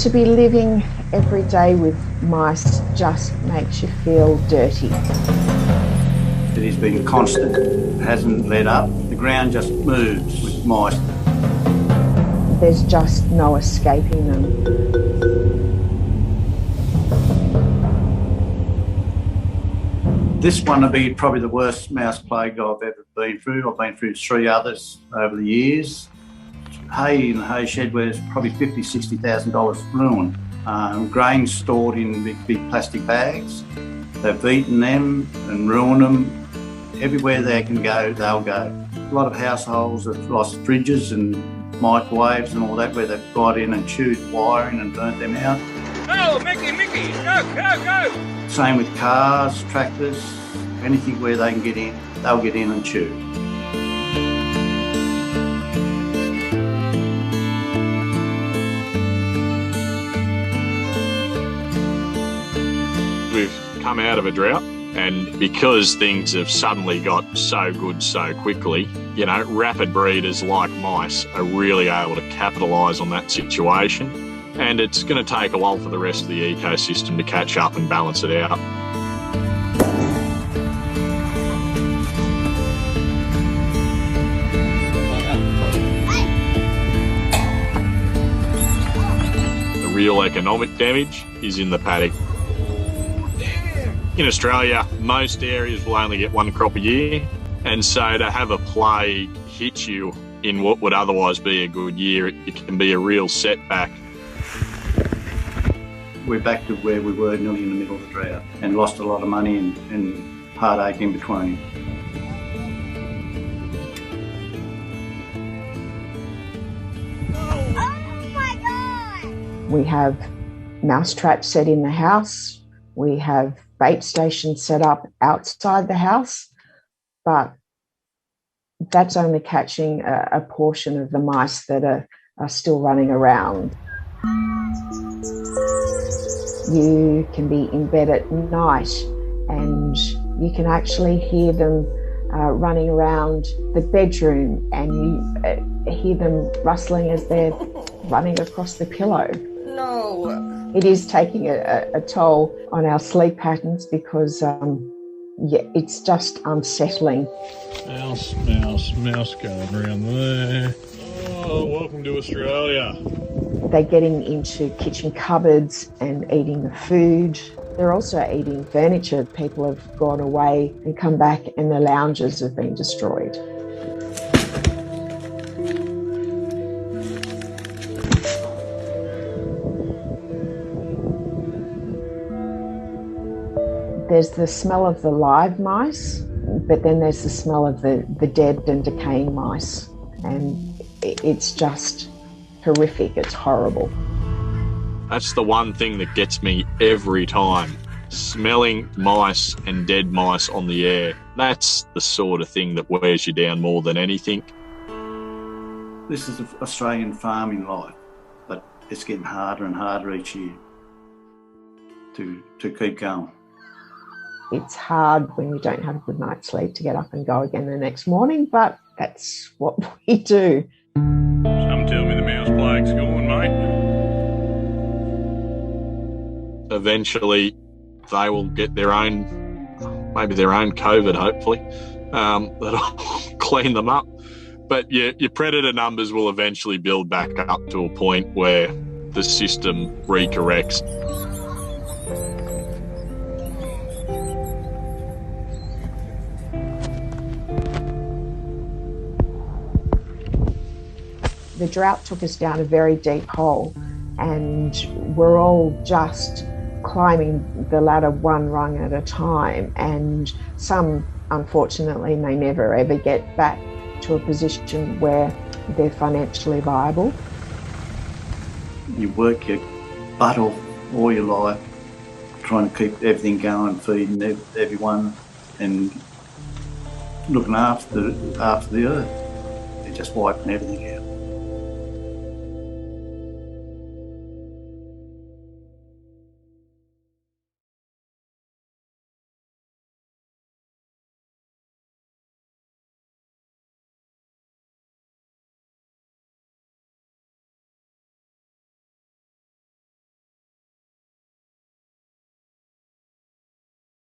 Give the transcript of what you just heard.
To be living every day with mice just makes you feel dirty. It has been constant. It hasn't let up. The ground just moves with mice. There's just no escaping them. This one will be probably the worst mouse plague I've ever been through. I've been through 3 others over the years. Hay in the hay shed where there's probably $50,000, $60,000 ruined. Grain stored in big plastic bags. They've eaten them and ruined them. Everywhere they can go, they'll go. A lot of households have lost fridges and microwaves and all that where they've got in and chewed wiring and burnt them out. Oh, Mickey, go! Same with cars, tractors, anything where they can get in, they'll get in and chew. We've come out of a drought, and because things have suddenly got so good so quickly, rapid breeders like mice are really able to capitalise on that situation. And it's going to take a while for the rest of the ecosystem to catch up and balance it out. The real economic damage is in the paddock. In Australia, most areas will only get one crop a year, and so to have a plague hit you in what would otherwise be a good year, it can be a real setback. We're back to where we were nearly in the middle of the drought and lost a lot of money and heartache in between. Oh my God! We have mouse traps set in the house. We have bait stations set up outside the house, but that's only catching a portion of the mice that are still running around. You can be in bed at night and you can actually hear them running around the bedroom, and you hear them rustling as they're running across the pillow. No. It is taking a toll on our sleep patterns because it's just unsettling. Mouse going around there. Oh, welcome to Australia. They're getting into kitchen cupboards and eating the food. They're also eating furniture. People have gone away and come back and the lounges have been destroyed. There's the smell of the live mice, but then there's the smell of the dead and decaying mice. And it's just horrific. It's horrible. That's the one thing that gets me every time. Smelling mice and dead mice on the air. That's the sort of thing that wears you down more than anything. This is Australian farming life, but it's getting harder and harder each year to keep going. It's hard when you don't have a good night's sleep to get up and go again the next morning, but that's what we do. Some tell me the mouse plague's gone, mate. Eventually, they will get their own, maybe their own COVID, hopefully, that'll clean them up. But your predator numbers will eventually build back up to a point where the system recorrects. The drought took us down a very deep hole, and we're all just climbing the ladder one rung at a time, and some, unfortunately, may never ever get back to a position where they're financially viable. You work your butt off all your life trying to keep everything going, feeding everyone and looking after the earth. They're just wiping everything out.